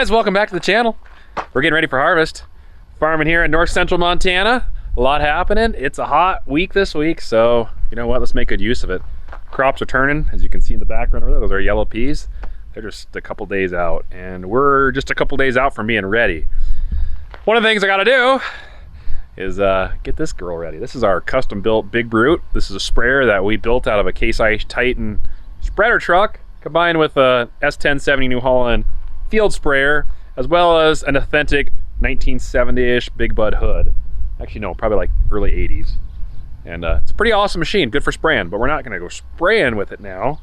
guys, welcome back to the channel. We're getting ready for harvest. Farming here in north central Montana. A lot happening. It's a hot week this week, so you know what, let's make good use of it. Crops are turning, as you can see in the background over there. Those are yellow peas. They're just a couple days out, and we're just a couple days out from being ready. One of the things I gotta do is get this girl ready. This is our custom built Big Brute. This is a sprayer that we built out of a Case IH Titan spreader truck combined with a S1070 New Holland field sprayer, as well as an authentic 1970-ish Big Bud hood. Actually, no, probably like early 80s. And it's a pretty awesome machine, good for spraying, but we're not gonna go spraying with it now.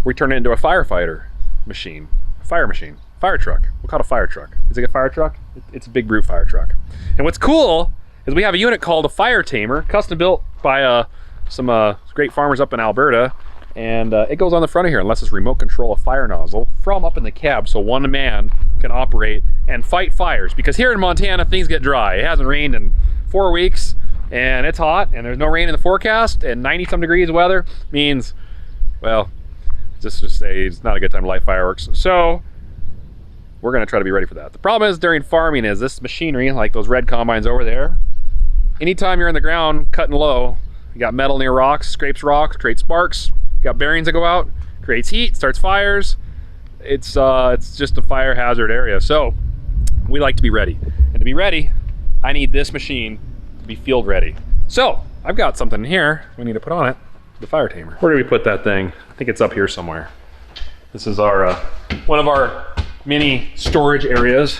We turn it into a firefighter machine, fire truck. We'll call it a fire truck. Is it a fire truck? It's a Big Brute fire truck. And what's cool is we have a unit called a Fire Tamer, custom built by some great farmers up in Alberta. And it goes on the front of here and lets us remote control a fire nozzle from up in the cab, so one man can operate and fight fires. Because here in Montana, things get dry. It hasn't rained in 4 weeks, and it's hot, and there's no rain in the forecast, and 90-some degrees weather means, well, just say it's not a good time to light fireworks. So we're gonna try to be ready for that. The problem is during farming is this machinery, like those red combines over there, anytime you're in the ground cutting low, you got metal near rocks, scrapes rocks, creates sparks. Got bearings that go out, creates heat, starts fires. It's just a fire hazard area. So we like to be ready. And to be ready, I need this machine to be field ready. So I've got something in here we need to put on it, the Fire Tamer. Where do we put that thing? I think it's up here somewhere. This is our one of our mini storage areas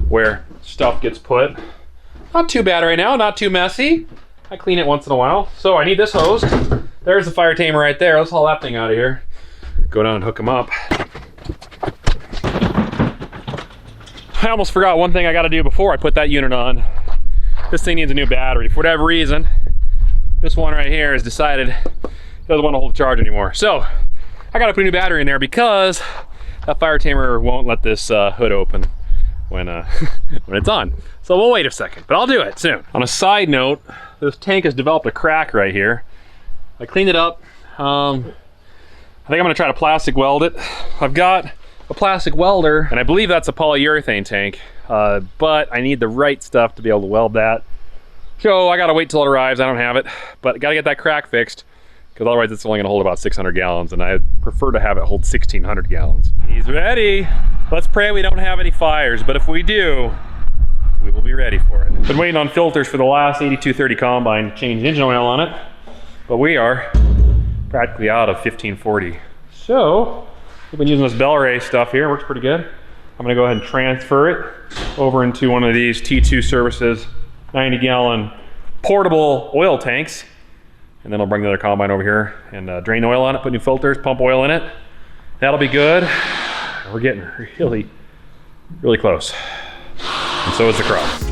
where stuff gets put. Not too bad right now, not too messy. I clean it once in a while. So I need this hose. There's the Fire Tamer right there. Let's haul that thing out of here. Go down and hook him up. I almost forgot one thing I gotta do before I put that unit on. This thing needs a new battery. For whatever reason, this one right here has decided it doesn't want to hold the charge anymore. So I gotta put a new battery in there because that Fire Tamer won't let this hood open when when it's on. So we'll wait a second, but I'll do it soon. On a side note, this tank has developed a crack right here. I cleaned it up. I think I'm gonna try to plastic weld it. I've got a plastic welder, and I believe that's a polyurethane tank, but I need the right stuff to be able to weld that. So I gotta wait till it arrives. I don't have it, but I gotta get that crack fixed, because otherwise it's only gonna hold about 600 gallons, and I prefer to have it hold 1,600 gallons. He's ready. Let's pray we don't have any fires, but if we do, we will be ready for it. Been waiting on filters for the last 8230 combine, changed engine oil on it. But we are practically out of 1540. So we've been using this Bel-Ray stuff here, works pretty good. I'm gonna go ahead and transfer it over into one of these T2 Services 90-gallon portable oil tanks. And then I'll bring the other combine over here and drain oil on it, put new filters, pump oil in it. That'll be good. We're getting really, really close. And so is the crop.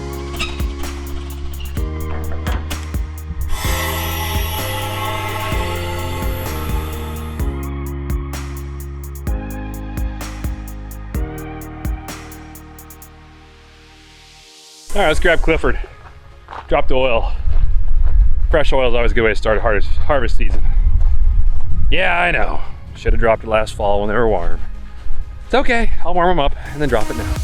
All right, let's grab Clifford. Drop the oil. Fresh oil is always a good way to start harvest season. Yeah, I know. Should have dropped it last fall when they were warm. It's okay, I'll warm them up and then drop it now.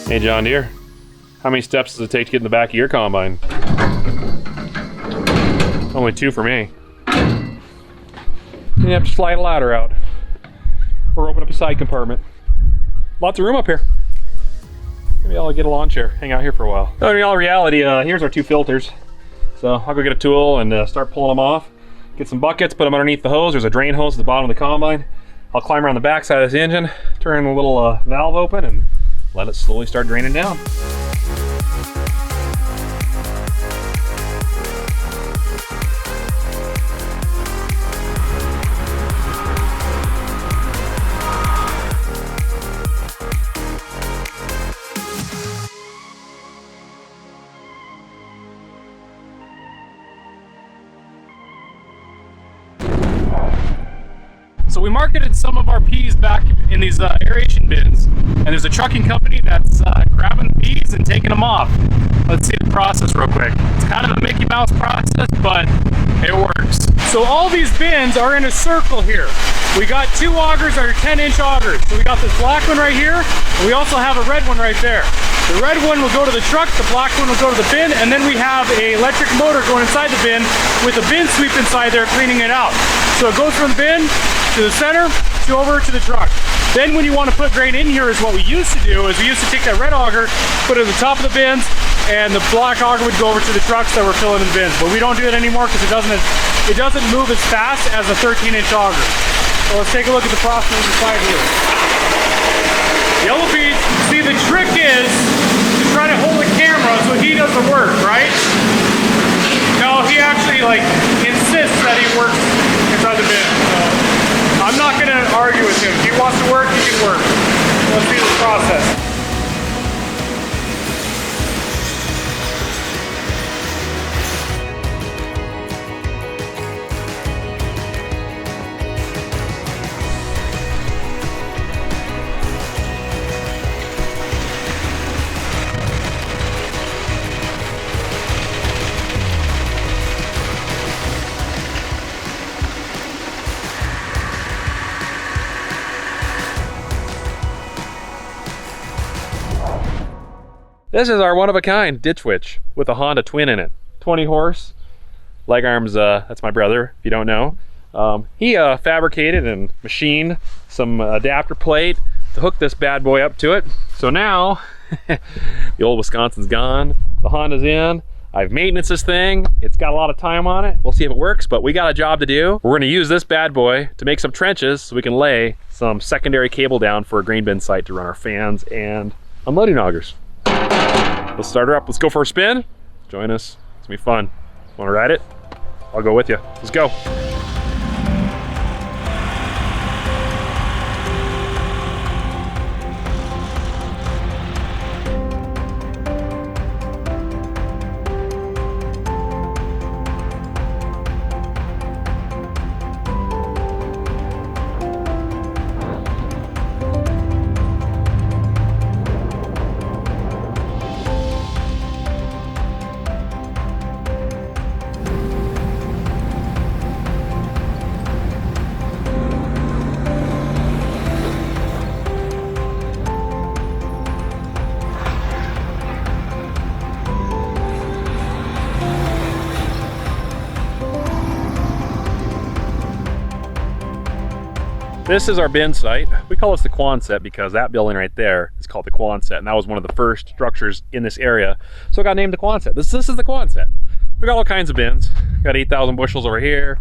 Hey John Deere, how many steps does it take to get in the back of your combine? Only 2 for me. You have to slide a ladder out or open up a side compartment. Lots of room up here. Maybe I'll get a lawn chair, hang out here for a while. So in all reality, here's our 2 filters. So I'll go get a tool and start pulling them off. Get some buckets, put them underneath the hose. There's a drain hose at the bottom of the combine. I'll climb around the back side of this engine, turn the little valve open, and let it slowly start draining down. we marketed some of our peas back in these aeration bins, and there's a trucking company that's grabbing the peas and taking them off. Let's see the process real quick. It's kind of a Mickey Mouse process, but it works. So all these bins are in a circle here. We got 2 augers that are 10-inch augers. So we got this black one right here, and we also have a red one right there. The red one will go to the truck, the black one will go to the bin, and then we have an electric motor going inside the bin with a bin sweep inside there cleaning it out. So it goes from the bin to the center to over to the truck. Then when you want to put grain in here is what we used to do, is we used to take that red auger, put it at the top of the bins, and the black auger would go over to the trucks that were filling in the bins. But we don't do it anymore because it doesn't move as fast as a 13-inch auger. So let's take a look at the process inside here. Yellow beads, see the trick is to try to hold the camera so he does the work, right? No, he actually insists that he works inside the bin. So I'm not gonna argue with him. If he wants to work, he can work. Let's see this process. This is our one-of-a-kind ditch witch with a Honda Twin in it. 20 horse, leg arms, that's my brother, if you don't know. He fabricated and machined some adapter plate to hook this bad boy up to it. So now, the old Wisconsin's gone, the Honda's in, I've maintenance this thing, it's got a lot of time on it. We'll see if it works, but we got a job to do. We're gonna use this bad boy to make some trenches so we can lay some secondary cable down for a grain bin site to run our fans and unloading augers. Let's start her up. Let's go for a spin. Join us. It's gonna be fun. Want to ride it? I'll go with you. Let's go. This is our bin site. We call this the Quonset because that building right there is called the Quonset, and that was one of the first structures in this area. So it got named the Quonset. This is the Quonset. We got all kinds of bins. Got 8,000 bushels over here,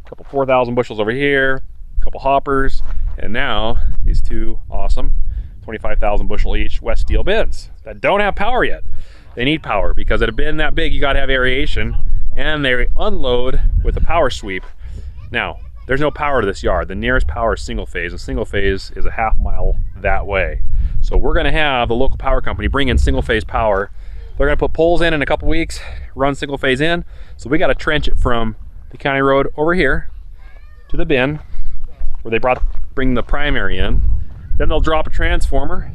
a couple 4,000 bushels over here, a couple hoppers, and now these 2 awesome 25,000 bushel each Westeel bins that don't have power yet. They need power because at a bin that big, you gotta have aeration, and they unload with a power sweep. Now, there's no power to this yard. The nearest power is single phase, and single phase is a half mile that way. So we're gonna have the local power company bring in single phase power. They're gonna put poles in a couple weeks, run single phase in. So we gotta trench it from the county road over here to the bin where they bring the primary in. Then they'll drop a transformer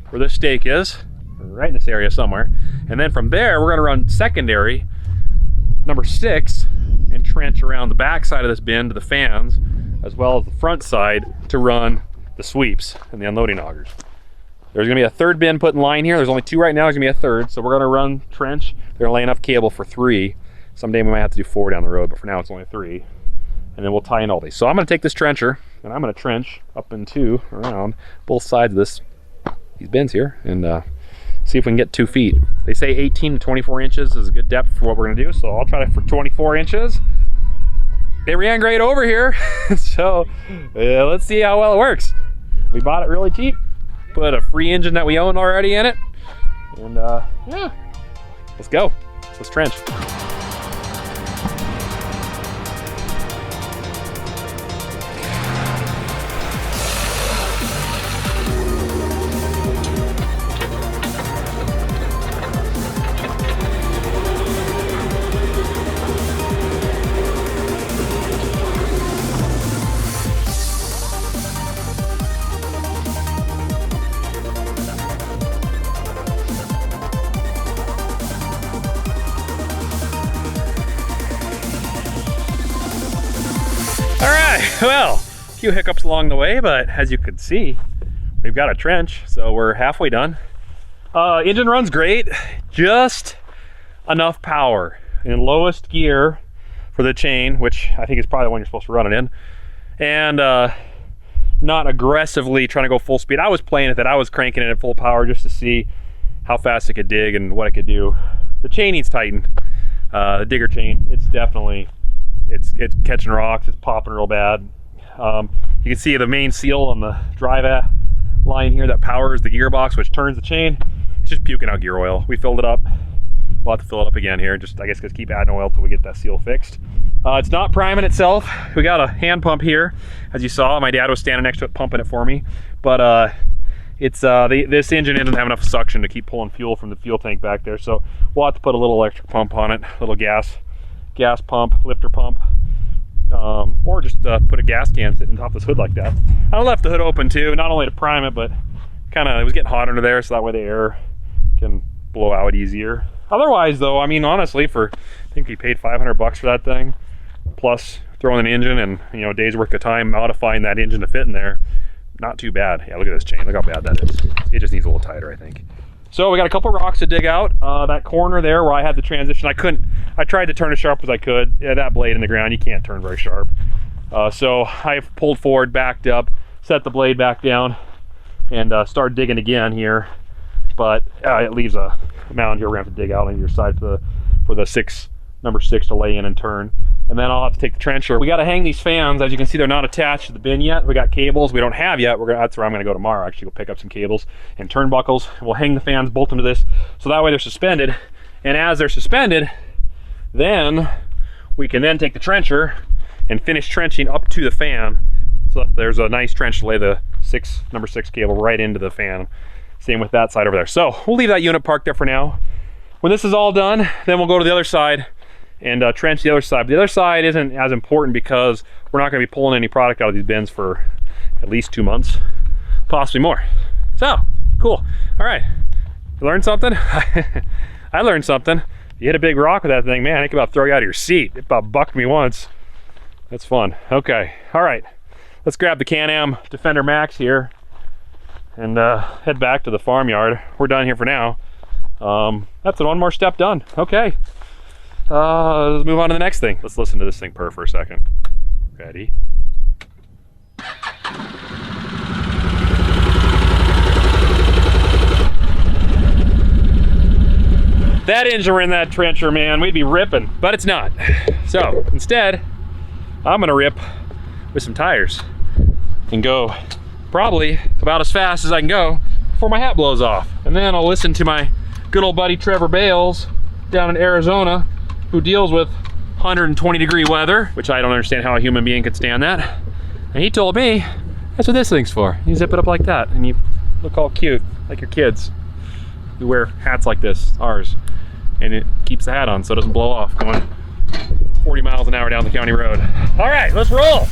where this stake is, right in this area somewhere. And then from there, we're gonna run secondary, number 6, and trench around the back side of this bin to the fans, as well as the front side to run the sweeps and the unloading augers. There's gonna be a 3rd bin put in line here. There's only 2 right now, there's gonna be a 3rd. So we're gonna run trench. They're gonna lay enough cable for 3. Someday we might have to do 4 down the road, but for now it's only 3. And then we'll tie in all these. So I'm gonna take this trencher and I'm gonna trench up and 2 around both sides of these bins here and see if we can get 2 feet. They say 18 to 24 inches is a good depth for what we're gonna do, so I'll try for 24 inches. They ran great over here, so let's see how well it works. We bought it really cheap, put a free engine that we own already in it, and yeah, let's go. Let's trench. right, well, a few hiccups along the way, but as you can see, we've got a trench, so we're halfway done. Engine runs great, just enough power in lowest gear for the chain, which I think is probably the one you're supposed to run it in, and not aggressively trying to go full speed. I was playing it that I was cranking it at full power just to see how fast it could dig and what it could do. The chain needs tightened. The digger chain, it's definitely, it's catching rocks, it's popping real bad. You can see the main seal on the drive line here that powers the gearbox, which turns the chain. It's just puking out gear oil. We filled it up. We'll have to fill it up again here. Just, I guess, keep adding oil till we get that seal fixed. It's not priming itself. We got a hand pump here, as you saw. My dad was standing next to it pumping it for me. But it's this engine doesn't have enough suction to keep pulling fuel from the fuel tank back there. So we'll have to put a little electric pump on it, a little gas pump, lifter pump, or just put a gas can sitting on top of this hood like that. I left the hood open too, not only to prime it, but kind of, it was getting hot under there, so that way the air can blow out easier. Otherwise though, I mean, honestly, I think we paid $500 for that thing, plus throwing an engine and, you know, a day's worth of time modifying that engine to fit in there. Not too bad. Yeah, look at this chain, look how bad that is. It just needs a little tighter, I think. So we got a couple rocks to dig out. That corner there where I had the transition, I tried to turn as sharp as I could. Yeah, that blade in the ground, you can't turn very sharp. So I pulled forward, backed up, set the blade back down, and start digging again here. But it leaves a mound here we're gonna have to dig out on your side for the number 6 to lay in and turn. And then I'll have to take the trencher. We got to hang these fans. As you can see, they're not attached to the bin yet. We got cables we don't have yet. That's where I'm gonna go tomorrow, actually, go pick up some cables and turnbuckles. We'll hang the fans, bolt them to this, so that way they're suspended. And as they're suspended, then we can then take the trencher and finish trenching up to the fan. So that there's a nice trench to lay the number 6 cable right into the fan. Same with that side over there. So we'll leave that unit parked there for now. When this is all done, then we'll go to the other side and trench the other side. But the other side isn't as important because we're not going to be pulling any product out of these bins for at least 2 months, possibly more. So cool. All right, you learned something? I learned something. You hit a big rock with that thing, man, it could about throw you out of your seat. It about bucked me once. That's fun. Okay, all right, let's grab the Can-Am Defender Max here and head back to the farmyard. We're done here for now. That's one more step done. Okay, let's move on to the next thing. Let's listen to this thing purr for a second. Ready? That engine were in that trencher, man, we'd be ripping, but it's not. So instead, I'm gonna rip with some tires and go probably about as fast as I can go before my hat blows off. And then I'll listen to my good old buddy Trevor Bales down in Arizona, who deals with 120-degree weather, which I don't understand how a human being could stand that. And he told me that's what this thing's for. You zip it up like that and you look all cute, like your kids who wear hats like this, ours. And it keeps the hat on so it doesn't blow off going 40 miles an hour down the county road. All right, let's roll.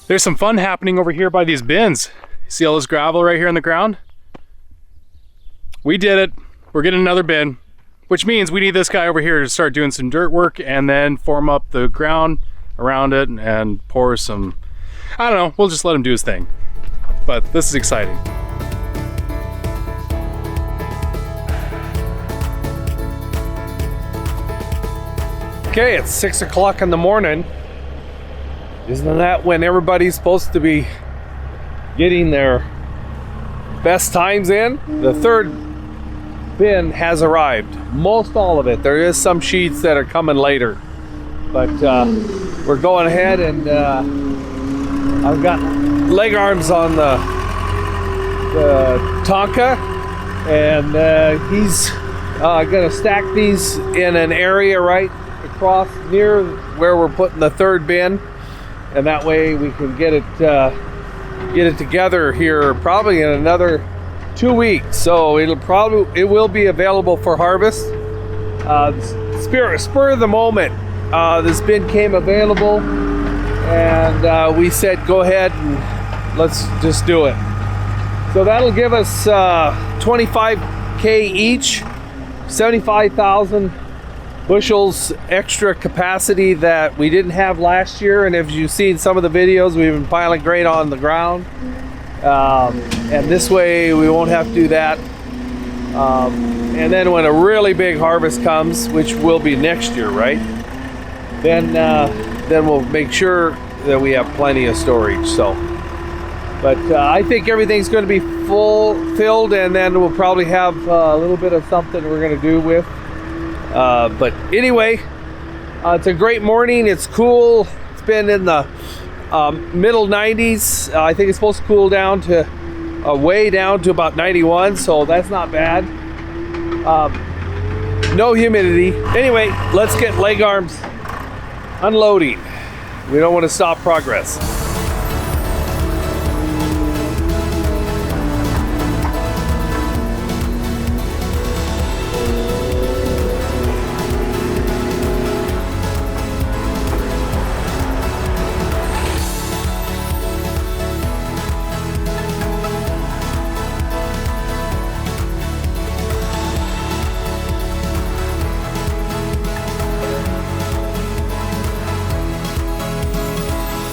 There's some fun happening over here by these bins. See all this gravel right here in the ground? We did it. We're getting another bin, which means we need this guy over here to start doing some dirt work and then form up the ground around it and pour some, I don't know, we'll just let him do his thing. But this is exciting. Okay, it's 6 o'clock in the morning. Isn't that when everybody's supposed to be getting their best times in? The third bin has arrived. Most all of it. There is some sheets that are coming later. But we're going ahead and I've got leg arms on the Tonka, and he's gonna stack these in an area right across near where we're putting the third bin. And that way we can get it together here probably in another 2 weeks. So it will be available for harvest. Spur of the moment, this bin came available and we said go ahead and let's just do it. So that'll give us 25K each, 75,000 bushels extra capacity that we didn't have last year. And if you've seen some of the videos, we've been piling grain on the ground, and this way we won't have to do that. And then when a really big harvest comes, which will be next year, right, then we'll make sure that we have plenty of storage. So but I think everything's going to be filled, and then we'll probably have a little bit of something we're going to do with. But anyway, it's a great morning. It's cool. It's been in the middle 90s. I think it's supposed to cool down to way down to about 91, so that's not bad. No humidity. Anyway, let's get leg arms unloading. We don't want to stop progress.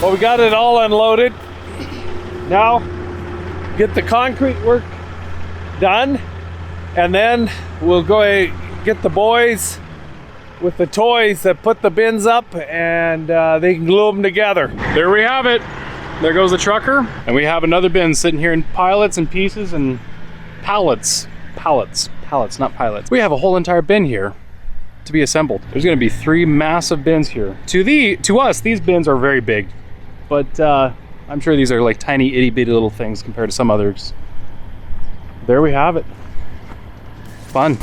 Well, we got it all unloaded. Now, get the concrete work done, and then we'll go get the boys with the toys that put the bins up, and they can glue them together. There we have it. There goes the trucker. And we have another bin sitting here in pallets and pieces and pallets, not pilots. We have a whole entire bin here to be assembled. There's gonna be 3 massive bins here. To us, these bins are very big, but I'm sure these are like tiny itty bitty little things compared to some others. There we have it. Fun.